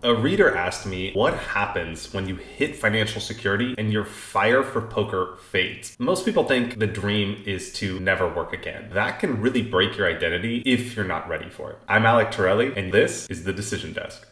A reader asked me, what happens when you hit financial security and your fire for poker fades? Most people think the dream is to never work again. That can really break your identity if you're not ready for it. I'm Alec Torelli, and this is The Decision Desk.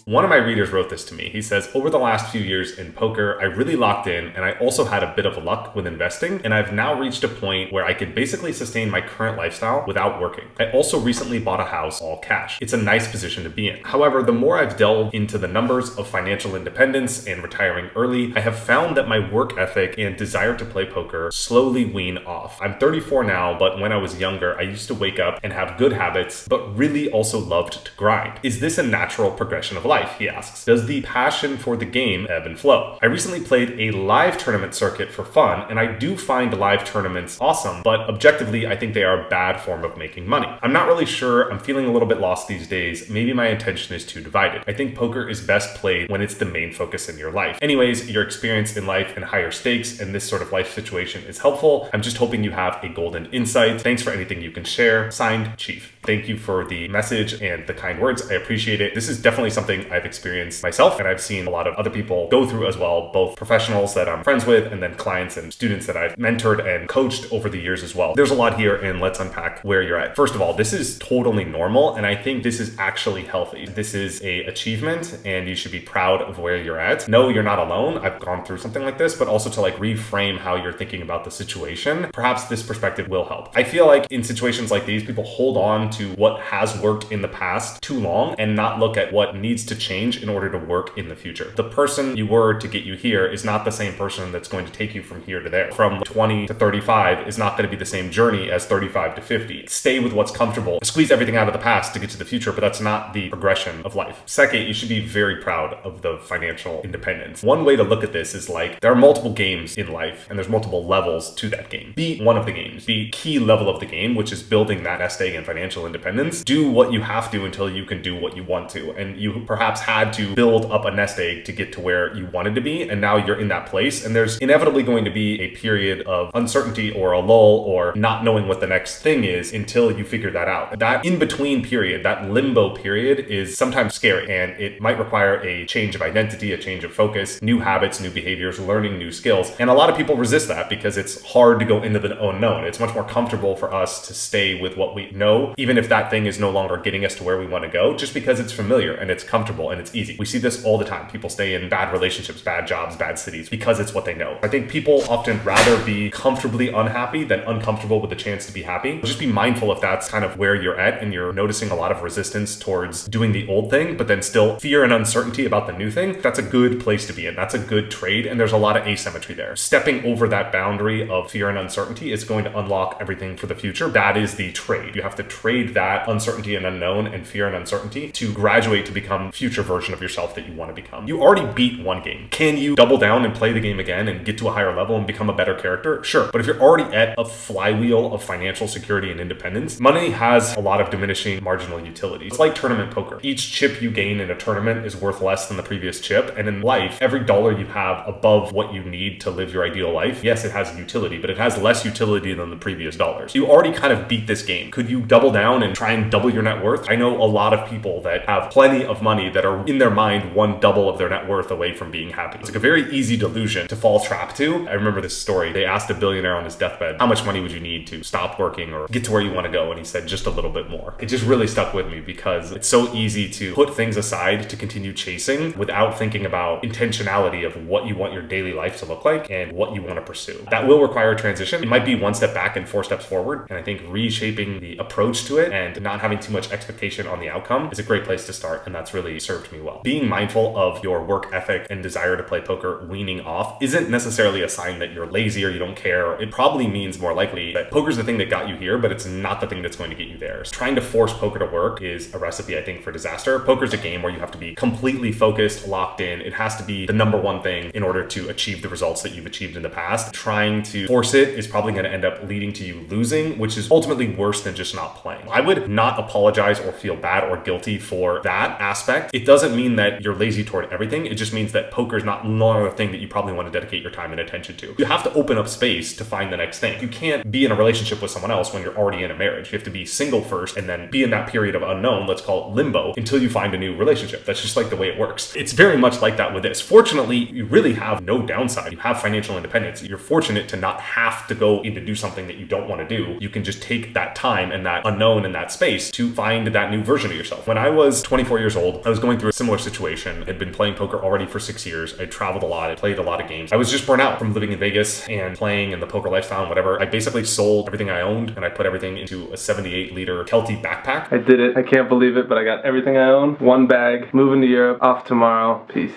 One of my readers wrote this to me. He says, over the last few years in poker, I really locked in and I also had a bit of luck with investing, and I've now reached a point where I could basically sustain my current lifestyle without working. I also recently bought a house all cash. It's a nice position to be in. However, the more I've delved into the numbers of financial independence and retiring early, I have found that my work ethic and desire to play poker slowly wean off. I'm 34 now, but when I was younger, I used to wake up and have good habits, but really also loved to grind. Is this a natural progression of life? He asks. Does the passion for the game ebb and flow? I recently played a live tournament circuit for fun, and I do find live tournaments awesome, but objectively, I think they are a bad form of making money. I'm not really sure. I'm feeling a little bit lost these days. Maybe my attention is too divided. I think poker is best played when it's the main focus in your life. Anyways, your experience in life and higher stakes and this sort of life situation is helpful. I'm just hoping you have a golden insight. Thanks for anything you can share. Signed, Chief. Thank you for the message and the kind words. I appreciate it. This is definitely something I've experienced myself, and I've seen a lot of other people go through as well, both professionals that I'm friends with and then clients and students that I've mentored and coached over the years as well. There's a lot here, and let's unpack where you're at. First of all, this is totally normal, and I think this is actually healthy. This is an achievement, and you should be proud of where you're at. No, you're not alone. I've gone through something like this, but also to reframe how you're thinking about the situation. Perhaps this perspective will help. I feel like in situations like these, people hold on to what has worked in the past too long and not look at what needs to change in order to work in the future. The person you were to get you here is not the same person that's going to take you from here to there. From 20 to 35 is not going to be the same journey as 35 to 50. Stay with what's comfortable. Squeeze everything out of the past to get to the future, but that's not the progression of life. Second, you should be very proud of the financial independence. One way to look at this is there are multiple games in life and there's multiple levels to that game. Be one of the games. Be key level of the game, which is building that nest egg and financial independence. Do what you have to until you can do what you want to. And you perhaps had to build up a nest egg to get to where you wanted to be, and now you're in that place, and there's inevitably going to be a period of uncertainty or a lull or not knowing what the next thing is until you figure that out. That in-between period, that limbo period, is sometimes scary, and it might require a change of identity, a change of focus, new habits, new behaviors, learning new skills, and a lot of people resist that because it's hard to go into the unknown. It's much more comfortable for us to stay with what we know, even if that thing is no longer getting us to where we want to go, just because it's familiar and it's comfortable and it's easy. We see this all the time. People stay in bad relationships, bad jobs, bad cities because it's what they know. I think people often rather be comfortably unhappy than uncomfortable with the chance to be happy. Just be mindful if that's kind of where you're at and you're noticing a lot of resistance towards doing the old thing, but then still fear and uncertainty about the new thing. That's a good place to be in. That's a good trade, and there's a lot of asymmetry there. Stepping over that boundary of fear and uncertainty is going to unlock everything for the future. That is the trade. You have to trade that uncertainty and unknown and fear and uncertainty to graduate to become future version of yourself that you want to become. You already beat one game. Can you double down and play the game again and get to a higher level and become a better character? Sure. But if you're already at a flywheel of financial security and independence, money has a lot of diminishing marginal utility. It's like tournament poker. Each chip you gain in a tournament is worth less than the previous chip. And in life, every dollar you have above what you need to live your ideal life, yes, it has utility, but it has less utility than the previous dollars. You already kind of beat this game. Could you double down and try and double your net worth? I know a lot of people that have plenty of money that are in their mind one double of their net worth away from being happy. It's a very easy delusion to fall trap to. I remember this story. They asked a billionaire on his deathbed, how much money would you need to stop working or get to where you want to go? And he said, just a little bit more. It just really stuck with me because it's so easy to put things aside to continue chasing without thinking about intentionality of what you want your daily life to look like and what you want to pursue. That will require a transition. It might be one step back and 4 steps forward. And I think reshaping the approach to it and not having too much expectation on the outcome is a great place to start. And that's really served me well. Being mindful of your work ethic and desire to play poker weaning off isn't necessarily a sign that you're lazy or you don't care. It probably means more likely that poker's the thing that got you here, but it's not the thing that's going to get you there. So trying to force poker to work is a recipe, I think, for disaster. Poker's a game where you have to be completely focused, locked in. It has to be the number one thing in order to achieve the results that you've achieved in the past. Trying to force it is probably going to end up leading to you losing, which is ultimately worse than just not playing. I would not apologize or feel bad or guilty for that aspect aspect, it doesn't mean that you're lazy toward everything. It just means that poker is not longer a thing that you probably want to dedicate your time and attention to. You have to open up space to find the next thing. You can't be in a relationship with someone else when you're already in a marriage. You have to be single first and then be in that period of unknown, let's call it limbo, until you find a new relationship. That's just like the way it works. It's very much like that with this. Fortunately, you really have no downside. You have financial independence. You're fortunate to not have to go in to do something that you don't want to do. You can just take that time and that unknown and that space to find that new version of yourself. When I was 24 years old, I was going through a similar situation. I'd been playing poker already for 6 years. I traveled a lot. I played a lot of games. I was just burnt out from living in Vegas and playing in the poker lifestyle and whatever. I basically sold everything I owned and I put everything into a 78-liter Kelty backpack. I did it. I can't believe it, but I got everything I own. One bag. Moving to Europe. Off tomorrow. Peace.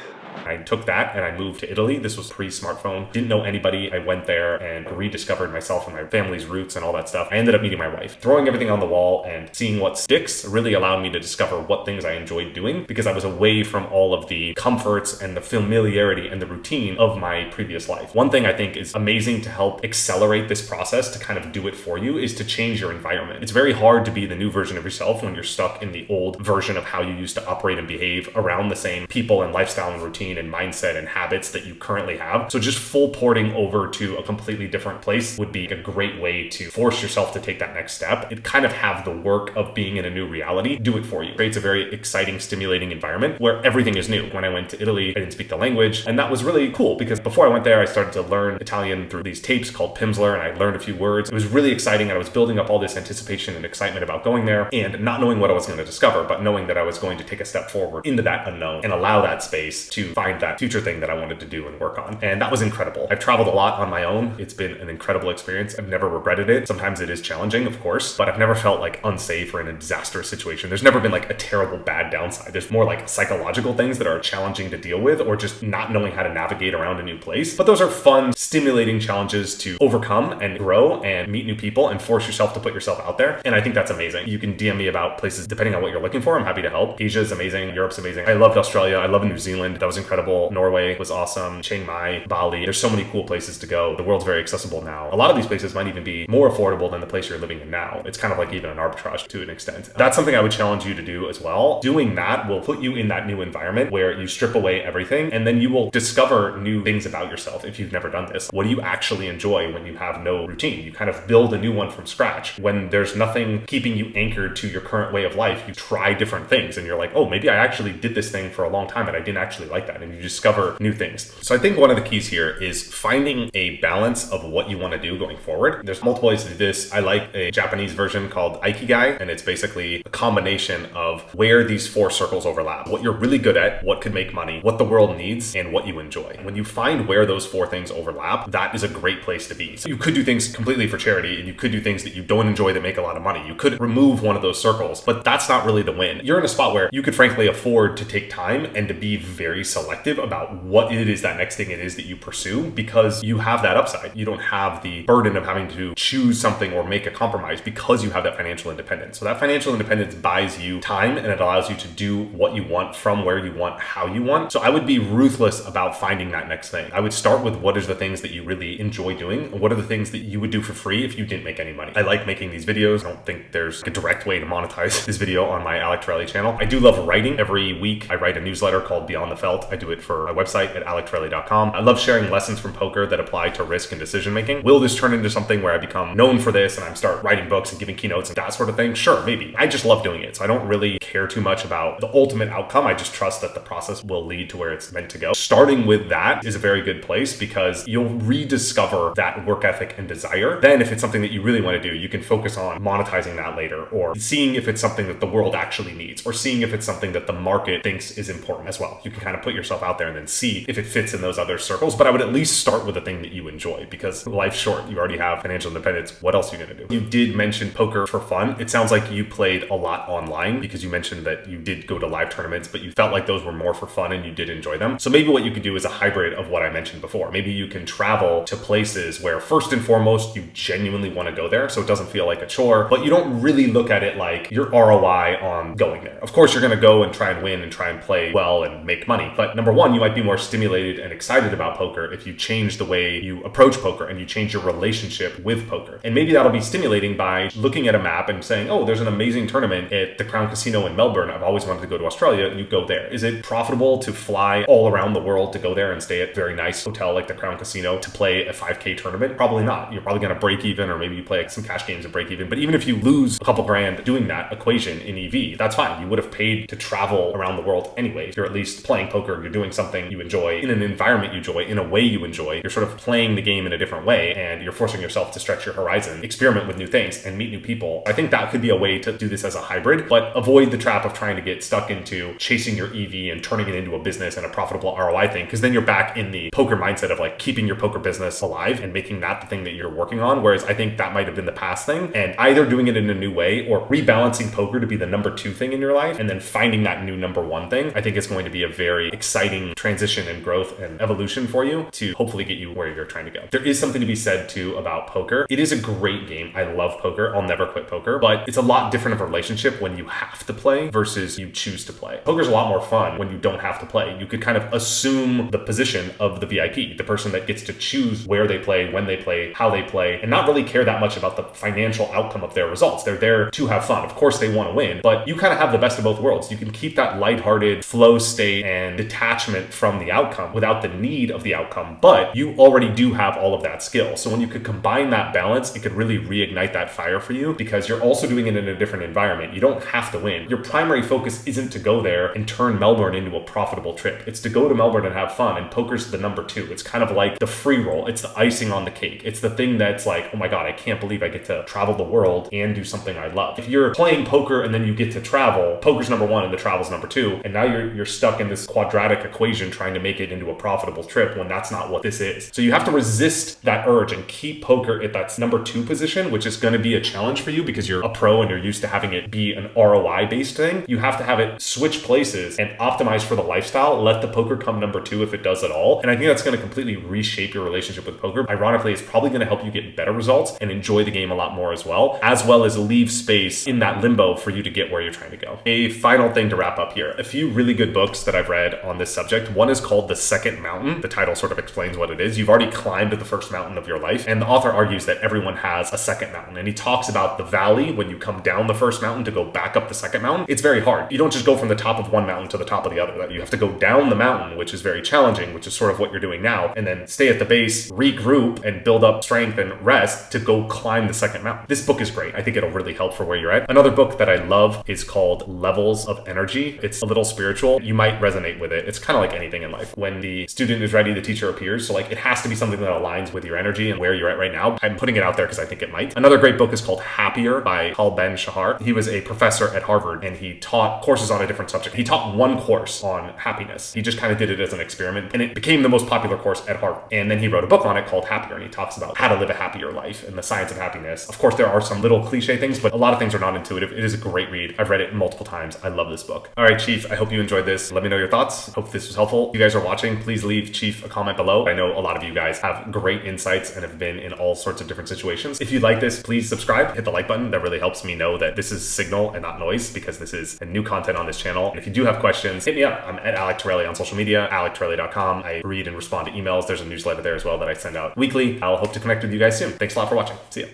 I took that and I moved to Italy. This was pre-smartphone. Didn't know anybody. I went there and rediscovered myself and my family's roots and all that stuff. I ended up meeting my wife. Throwing everything on the wall and seeing what sticks really allowed me to discover what things I enjoyed doing, because I was away from all of the comforts and the familiarity and the routine of my previous life. One thing I think is amazing to help accelerate this process, to kind of do it for you, is to change your environment. It's very hard to be the new version of yourself when you're stuck in the old version of how you used to operate and behave around the same people and lifestyle and routine and mindset and habits that you currently have. So just full porting over to a completely different place would be a great way to force yourself to take that next step. It kind of have the work of being in a new reality do it for you. It creates a very exciting, stimulating environment where everything is new. When I went to Italy, I didn't speak the language, and that was really cool because before I went there, I started to learn Italian through these tapes called Pimsleur, and I learned a few words. It was really exciting, and I was building up all this anticipation and excitement about going there and not knowing what I was going to discover, but knowing that I was going to take a step forward into that unknown and allow that space to find that future thing that I wanted to do and work on. And that was incredible. I've traveled a lot on my own. It's been an incredible experience. I've never regretted it. Sometimes it is challenging, of course, but I've never felt like unsafe or in a disastrous situation. There's never been like a terrible bad downside. There's more like psychological things that are challenging to deal with, or just not knowing how to navigate around a new place. But those are fun, stimulating challenges to overcome and grow and meet new people and force yourself to put yourself out there. And I think that's amazing. You can DM me about places depending on what you're looking for. I'm happy to help. Asia is amazing. Europe's amazing. I loved Australia. I love New Zealand. That was incredible. Norway was awesome. Chiang Mai, Bali. There's so many cool places to go. The world's very accessible now. A lot of these places might even be more affordable than the place you're living in now. It's kind of like even an arbitrage to an extent. That's something I would challenge you to do as well. Doing that will put you in that new environment where you strip away everything, and then you will discover new things about yourself if you've never done this. What do you actually enjoy when you have no routine? You kind of build a new one from scratch. When there's nothing keeping you anchored to your current way of life, you try different things and you're like, oh, maybe I actually did this thing for a long time and I didn't actually like that. And you discover new things. So I think one of the keys here is finding a balance of what you want to do going forward. There's multiple ways to do this. I like a Japanese version called Ikigai, and it's basically a combination of where these four circles overlap, what you're really good at, what could make money, what the world needs, and what you enjoy. When you find where those four things overlap, that is a great place to be. So you could do things completely for charity, and you could do things that you don't enjoy that make a lot of money. You could remove one of those circles, but that's not really the win. You're in a spot where you could frankly afford to take time and to be very selective about what it is, that next thing it is that you pursue, because you have that upside. You don't have the burden of having to choose something or make a compromise because you have that financial independence. So that financial independence buys you time, and it allows you to do what you want from where you want, how you want. So I would be ruthless about finding that next thing. I would start with what is the things that you really enjoy doing, and what are the things that you would do for free if you didn't make any money. I like making these videos. I don't think there's a direct way to monetize this video on my Alec Torelli channel. I do love writing. Every week I write a newsletter called Beyond the Felt. I do it for my website at alectorelli.com. I love sharing lessons from poker that apply to risk and decision making. Will this turn into something where I become known for this and I start writing books and giving keynotes and that sort of thing? Sure, maybe. I just love doing it. So I don't really care too much about the ultimate outcome. I just trust that the process will lead to where it's meant to go. Starting with that is a very good place because you'll rediscover that work ethic and desire. Then if it's something that you really want to do, you can focus on monetizing that later, or seeing if it's something that the world actually needs, or seeing if it's something that the market thinks is important as well. You can kind of put yourself out there and then see if it fits in those other circles. But I would at least start with the thing that you enjoy, because life's short. You already have financial independence. What else are you going to do? You did mention poker for fun. It sounds like you played a lot online, because you mentioned that you did go to live tournaments, but you felt like those were more for fun and you did enjoy them. So maybe what you could do is a hybrid of what I mentioned before. Maybe you can travel to places where first and foremost, you genuinely want to go there, so it doesn't feel like a chore, but you don't really look at it like your ROI on going there. Of course, you're going to go and try and win and try and play well and make money, but But number one, you might be more stimulated and excited about poker if you change the way you approach poker and you change your relationship with poker. And maybe that'll be stimulating by looking at a map and saying, oh, there's an amazing tournament at the Crown Casino in Melbourne. I've always wanted to go to Australia. You go there. Is it profitable to fly all around the world to go there and stay at a very nice hotel like the Crown Casino to play a 5K tournament? Probably not. You're probably going to break even, or maybe you play some cash games and break even. But even if you lose a couple grand doing that equation in EV, that's fine. You would have paid to travel around the world anyway. You're at least playing poker. You're doing something you enjoy in an environment you enjoy, in a way you enjoy. You're sort of playing the game in a different way, and you're forcing yourself to stretch your horizon, experiment with new things, and meet new people. I think that could be a way to do this as a hybrid, but avoid the trap of trying to get stuck into chasing your EV and turning it into a business and a profitable ROI thing, because then you're back in the poker mindset of like keeping your poker business alive and making that the thing that you're working on. Whereas I think that might have been the past thing, and either doing it in a new way or rebalancing poker to be the number two thing in your life and then finding that new number one thing, I think is going to be a very exciting transition and growth and evolution for you to hopefully get you where you're trying to go. There is something to be said too about poker. It is a great game. I love poker. I'll never quit poker, but it's a lot different of a relationship when you have to play versus you choose to play. Poker's a lot more fun when you don't have to play. You could kind of assume the position of the VIP, the person that gets to choose where they play, when they play, how they play, and not really care that much about the financial outcome of their results. They're there to have fun. Of course they want to win, but you kind of have the best of both worlds. You can keep that lighthearted flow state and detachment from the outcome without the need of the outcome, but you already do have all of that skill. So when you could combine that balance, it could really reignite that fire for you, because you're also doing it in a different environment. You don't have to win. Your primary focus isn't to go there and turn Melbourne into a profitable trip. It's to go to Melbourne and have fun, and poker's the number two. It's kind of like the free roll. It's the icing on the cake. It's the thing that's like, oh my God, I can't believe I get to travel the world and do something I love. If you're playing poker and then you get to travel, poker's number one and the travel's number two, and now you're stuck in this quadratic equation trying to make it into a profitable trip when that's not what this is. So you have to resist that urge and keep poker at that number two position, which is going to be a challenge for you because you're a pro and you're used to having it be an ROI based thing. You have to have it switch places and optimize for the lifestyle. Let the poker come number two if it does at all. And I think that's going to completely reshape your relationship with poker. Ironically, it's probably going to help you get better results and enjoy the game a lot more as well as leave space in that limbo for you to get where you're trying to go. A final thing to wrap up here. A few really good books that I've read on this subject. One is called The Second Mountain. The title sort of explains what it is. You've already climbed the first mountain of your life, and the author argues that everyone has a second mountain, and he talks about the valley when you come down the first mountain to go back up the second mountain. It's very hard. You don't just go from the top of one mountain to the top of the other. You have to go down the mountain, which is very challenging, which is sort of what you're doing now, and then stay at the base, regroup, and build up strength and rest to go climb the second mountain. This book is great. I think it'll really help for where you're at. Another book that I love is called Levels of Energy. It's a little spiritual. You might resonate with it. It's kind of like anything in life. When the student is ready, the teacher appears. So like it has to be something that aligns with your energy and where you're at right now. I'm putting it out there because I think it might. Another great book is called Happier by Tal Ben-Shahar. He was a professor at Harvard and he taught courses on a different subject. He taught one course on happiness. He just kind of did it as an experiment and it became the most popular course at Harvard. And then he wrote a book on it called Happier, and he talks about how to live a happier life and the science of happiness. Of course, there are some little cliche things, but a lot of things are not intuitive. It is a great read. I've read it multiple times. I love this book. All right, Chief, I hope you enjoyed this. Let me know your thoughts. Hope this was helpful. If you guys are watching, please leave Chief a comment below. I know a lot of you guys have great insights and have been in all sorts of different situations. If you like this, please subscribe, hit the like button. That really helps me know that this is signal and not noise, because this is new content on this channel. And if you do have questions, hit me up. I'm at Alec Torelli on social media, alectorelli.com. I read and respond to emails. There's a newsletter there as well that I send out weekly. I'll hope to connect with you guys soon. Thanks a lot for watching. See ya.